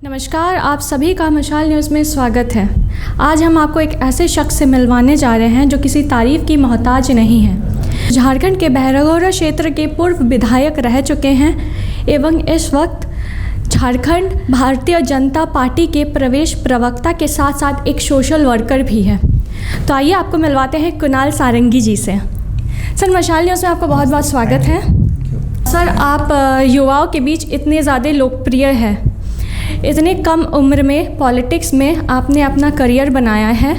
नमस्कार, आप सभी का मशाल न्यूज़ में स्वागत है। आज हम आपको एक ऐसे शख्स से मिलवाने जा रहे हैं जो किसी तारीफ़ की मोहताज नहीं है। झारखंड के बहरागोड़ा क्षेत्र के पूर्व विधायक रह चुके हैं एवं इस वक्त झारखंड भारतीय जनता पार्टी के प्रवेश प्रवक्ता के साथ साथ एक सोशल वर्कर भी है। तो आइए आपको मिलवाते हैं कुणाल सारंगी जी से। सर, मशाल न्यूज़ में आपका बहुत बहुत स्वागत है। सर, आप युवाओं के बीच इतने ज़्यादा लोकप्रिय है, इतने कम उम्र में पॉलिटिक्स में आपने अपना करियर बनाया है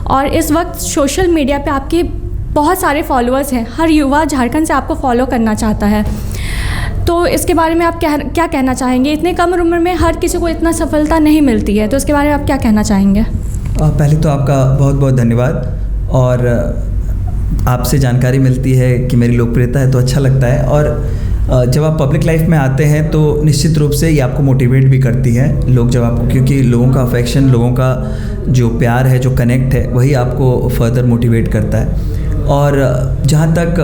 और इस वक्त सोशल मीडिया पे आपके बहुत सारे फॉलोअर्स हैं। हर युवा झारखंड से आपको फॉलो करना चाहता है, तो इसके बारे में आप क्या कहना चाहेंगे? इतने कम उम्र में हर किसी को इतना सफलता नहीं मिलती है, तो इसके बारे में आप क्या कहना चाहेंगे? पहले तो आपका बहुत बहुत धन्यवाद। और आपसे जानकारी मिलती है कि मेरी लोकप्रियता है तो अच्छा लगता है। और जब आप पब्लिक लाइफ में आते हैं तो निश्चित रूप से ये आपको मोटिवेट भी करती है लोग, जब आपको, क्योंकि लोगों का अफेक्शन, लोगों का जो प्यार है, जो कनेक्ट है, वही आपको फर्दर मोटिवेट करता है। और जहाँ तक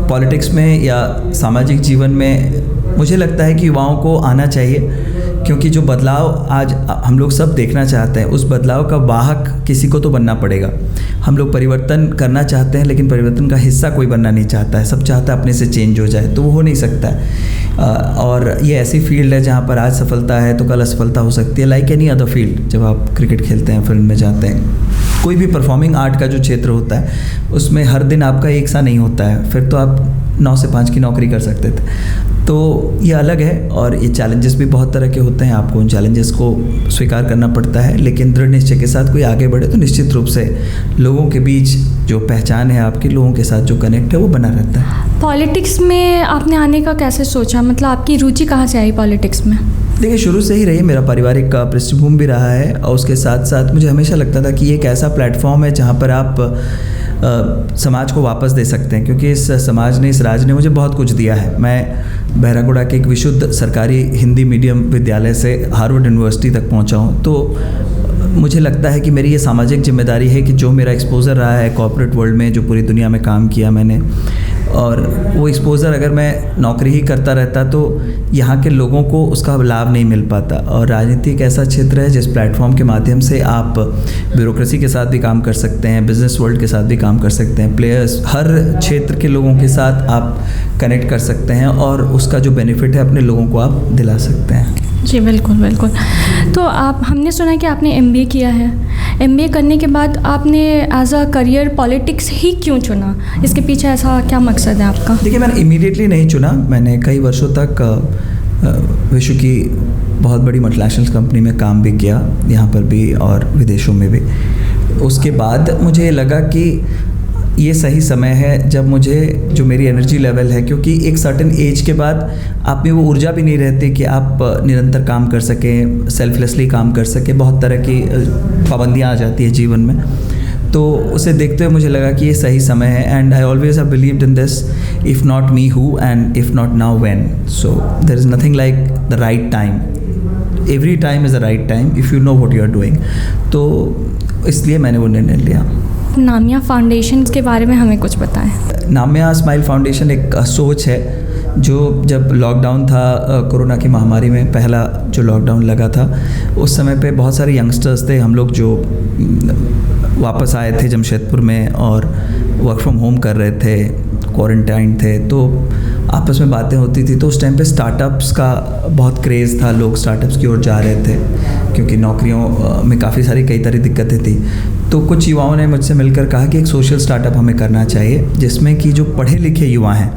पॉलिटिक्स में या सामाजिक जीवन में मुझे लगता है कि युवाओं को आना चाहिए, क्योंकि जो बदलाव आज हम लोग सब देखना चाहते हैं, उस बदलाव का वाहक किसी को तो बनना पड़ेगा। हम लोग परिवर्तन करना चाहते हैं, लेकिन परिवर्तन का हिस्सा कोई बनना नहीं चाहता है। सब चाहता है अपने से चेंज हो जाए, तो वो हो नहीं सकता है। और ये ऐसी फील्ड है जहाँ पर आज सफलता है तो कल असफलता हो सकती है, लाइक एनी अदर फील्ड। जब आप क्रिकेट खेलते हैं, फिल्म में जाते हैं, कोई भी परफॉर्मिंग आर्ट का जो क्षेत्र होता है, उसमें हर दिन आपका एक सा नहीं होता है। फिर तो आप 9 से 5 की नौकरी कर सकते थे। तो ये अलग है और ये चैलेंजेस भी बहुत तरह के होते हैं। आपको उन चैलेंजेस को स्वीकार करना पड़ता है, लेकिन दृढ़ निश्चय के साथ कोई आगे बढ़े तो निश्चित रूप से लोगों के बीच जो पहचान है आपकी, लोगों के साथ जो कनेक्ट है, वो बना रहता है। पॉलिटिक्स में आपने आने का कैसे सोचा? मतलब आपकी रुचि कहाँ से आई पॉलिटिक्स में? देखिए, शुरू से ही रही, मेरा पारिवारिक पृष्ठभूमि भी रहा है। और उसके साथ साथ मुझे हमेशा लगता था कि ये एक ऐसा प्लेटफॉर्म है जहाँ पर आप समाज को वापस दे सकते हैं, क्योंकि इस समाज ने, इस राज्य ने मुझे बहुत कुछ दिया है। मैं बहरागोड़ा के एक विशुद्ध सरकारी हिंदी मीडियम विद्यालय से हार्वर्ड यूनिवर्सिटी तक पहुंचा हूं। तो मुझे लगता है कि मेरी ये सामाजिक जिम्मेदारी है कि जो मेरा एक्सपोज़र रहा है कॉर्पोरेट वर्ल्ड में, जो पूरी दुनिया में काम किया मैंने, और वो एक्सपोज़र अगर मैं नौकरी ही करता रहता तो यहाँ के लोगों को उसका लाभ नहीं मिल पाता। और राजनीति एक ऐसा क्षेत्र है जिस प्लेटफॉर्म के माध्यम से आप ब्यूरोक्रेसी के साथ भी काम कर सकते हैं, बिजनेस वर्ल्ड के साथ भी काम कर सकते हैं, प्लेयर्स, हर क्षेत्र के लोगों के साथ आप कनेक्ट कर सकते हैं और उसका जो बेनिफिट है अपने लोगों को आप दिला सकते हैं। जी बिल्कुल बिल्कुल। तो हमने सुना है कि आपने MBA किया है। MBA करने के बाद आपने एज अ करियर पॉलिटिक्स ही क्यों चुना? इसके पीछे ऐसा क्या मकसद है आपका? देखिए, मैंने इमीडिएटली नहीं चुना। मैंने कई वर्षों तक विश्व की बहुत बड़ी मल्टीनेशनल कंपनी में काम भी किया, यहाँ पर भी और विदेशों में भी। उसके बाद मुझे लगा कि ये सही समय है जब मुझे, जो मेरी एनर्जी लेवल है, क्योंकि एक सर्टेन एज के बाद आप में वो ऊर्जा भी नहीं रहती कि आप निरंतर काम कर सकें, सेल्फलेसली काम कर सकें। बहुत तरह की पाबंदियाँ आ जाती है जीवन में। तो उसे देखते हुए मुझे लगा कि ये सही समय है। And I always have believed in this, if not me who, and if not now when. So there is nothing like the right time. Every time is the right time if you know what you are doing. तो इसलिए मैंने वो निर्णय लिया। नामिया foundation के बारे में हमें कुछ बताएं। नामिया स्माइल फाउंडेशन एक सोच है जो, जब लॉकडाउन था, कोरोना की महामारी में पहला जो लॉकडाउन लगा था, उस समय पे बहुत सारे यंगस्टर्स थे, हम लोग जो वापस आए थे जमशेदपुर में और वर्क फ्रॉम होम कर रहे थे, क्वारंटाइन थे, तो आपस में बातें होती थी। तो उस टाइम पे स्टार्टअप्स का बहुत क्रेज़ था, लोग स्टार्टअप्स की ओर जा रहे थे, क्योंकि नौकरियों में काफ़ी सारी कई तरह दिक्कतें थी। तो कुछ युवाओं ने मुझसे मिलकर कहा कि एक सोशल स्टार्टअप हमें करना चाहिए, जिसमें कि जो पढ़े लिखे युवा हैं,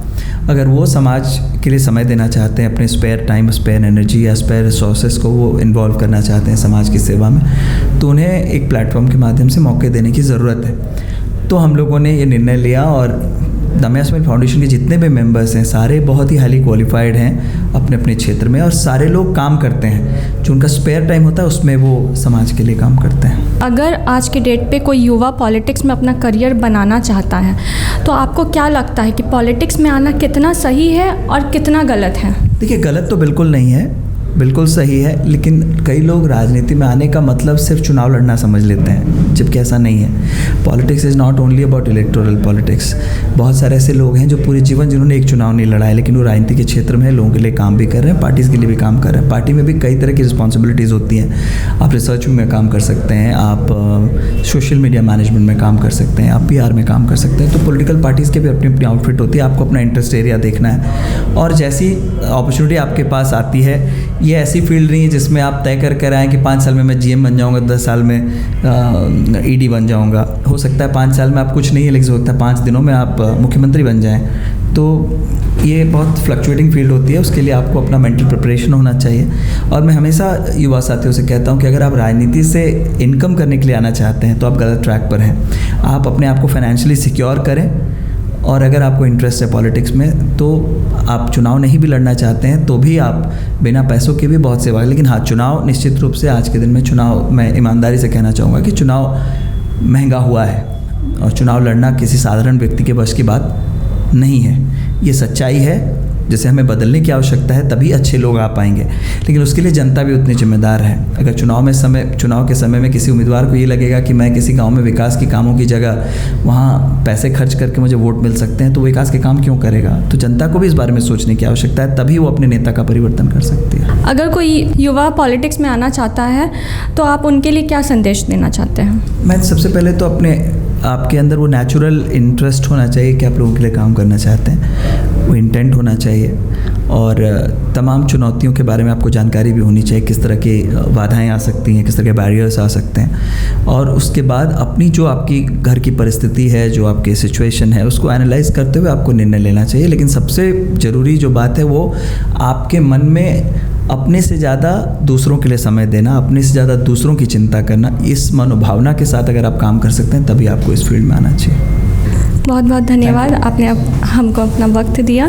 अगर वो समाज के लिए समय देना चाहते हैं, अपने स्पेयर टाइम, स्पेयर एनर्जी या स्पेयर रिसोर्सेज को वो इन्वॉल्व करना चाहते हैं समाज की सेवा में, तो उन्हें एक प्लेटफॉर्म के माध्यम से मौके देने की ज़रूरत है। तो हम लोगों ने ये निर्णय लिया और नामिया स्माइल फाउंडेशन के जितने भी मेंबर्स हैं, सारे बहुत ही हाईली क्वालिफाइड हैं अपने अपने क्षेत्र में, और सारे लोग काम करते हैं। जो उनका स्पेयर टाइम होता है उसमें वो समाज के लिए काम करते हैं। अगर आज के डेट पे कोई युवा पॉलिटिक्स में अपना करियर बनाना चाहता है, तो आपको क्या लगता है कि पॉलिटिक्स में आना कितना सही है और कितना गलत है? देखिए, गलत तो बिल्कुल नहीं है, बिल्कुल सही है, लेकिन कई लोग राजनीति में आने का मतलब सिर्फ चुनाव लड़ना समझ लेते हैं, जबकि ऐसा नहीं है। Politics is not only about electoral politics. बहुत सारे ऐसे लोग हैं जो पूरे जीवन जिन्होंने एक चुनाव नहीं लड़ा है, लेकिन वो राजनीति के क्षेत्र में लोगों के लिए काम भी कर रहे हैं, पार्टीज़ के लिए भी काम कर रहे हैं। पार्टी में भी कई तरह की रिस्पॉन्सिबिलिटीज़ होती हैं। आप रिसर्च में काम कर सकते हैं, आप सोशल मीडिया मैनेजमेंट में काम कर सकते हैं, आप PR में काम कर सकते हैं। तो पॉलिटिकल पार्टीज़ के भी अपनी अपनी आउटफिट होती है, आपको अपना इंटरेस्ट एरिया देखना है, और जैसी अपॉर्चुनिटी आपके पास आती है, ये ऐसी फील्ड नहीं है जिसमें आप तय कर आएँ कि 5 साल में मैं GM बन जाऊँगा, 10 साल में ED बन जाऊँगा। हो सकता है 5 साल में आप कुछ नहीं है, लेकिन हो सकता है 5 दिनों में आप मुख्यमंत्री बन जाएँ। तो ये बहुत फ्लक्चुएटिंग फील्ड होती है, उसके लिए आपको अपना मेंटल प्रिपरेशन होना चाहिए। और मैं हमेशा युवा साथियों से कहता हूँ कि अगर आप राजनीति से इनकम करने के लिए आना चाहते हैं तो आप गलत ट्रैक पर हैं। आप अपने आप को फाइनेंशियली सिक्योर करें, और अगर आपको इंटरेस्ट है पॉलिटिक्स में तो आप चुनाव नहीं भी लड़ना चाहते हैं तो भी आप बिना पैसों के भी बहुत सेवा। लेकिन हाँ, चुनाव निश्चित रूप से आज के दिन में चुनाव, मैं ईमानदारी से कहना चाहूँगा कि चुनाव महंगा हुआ है, और चुनाव लड़ना किसी साधारण व्यक्ति के बस की बात नहीं है। ये सच्चाई है जिसे हमें बदलने की आवश्यकता है, तभी अच्छे लोग आ पाएंगे। लेकिन उसके लिए जनता भी उतनी जिम्मेदार है। अगर चुनाव के समय में किसी उम्मीदवार को ये लगेगा कि मैं किसी गांव में विकास की कामों की जगह वहाँ पैसे खर्च करके मुझे वोट मिल सकते हैं, तो विकास के काम क्यों करेगा? तो जनता को भी इस बारे में सोचने की आवश्यकता है, तभी वो अपने नेता का परिवर्तन कर सकती है। अगर कोई युवा पॉलिटिक्स में आना चाहता है तो आप उनके लिए क्या संदेश देना चाहते हैं? मैं सबसे पहले तो आपके अंदर वो नेचुरल इंटरेस्ट होना चाहिए कि आप लोगों के लिए काम करना चाहते हैं, वो इंटेंट होना चाहिए, और तमाम चुनौतियों के बारे में आपको जानकारी भी होनी चाहिए, किस तरह की बाधाएं आ सकती हैं, किस तरह के बैरियर्स आ सकते हैं। और उसके बाद अपनी जो आपकी घर की परिस्थिति है, जो आपकी सिचुएशन है, उसको एनालाइज करते हुए आपको निर्णय लेना चाहिए। लेकिन सबसे ज़रूरी जो बात है वो आपके मन में अपने से ज़्यादा दूसरों के लिए समय देना, अपने से ज़्यादा दूसरों की चिंता करना, इस मनोभावना के साथ अगर आप काम कर सकते हैं तभी आपको इस फील्ड में आना चाहिए। बहुत बहुत धन्यवाद, आपने हमको अपना वक्त दिया।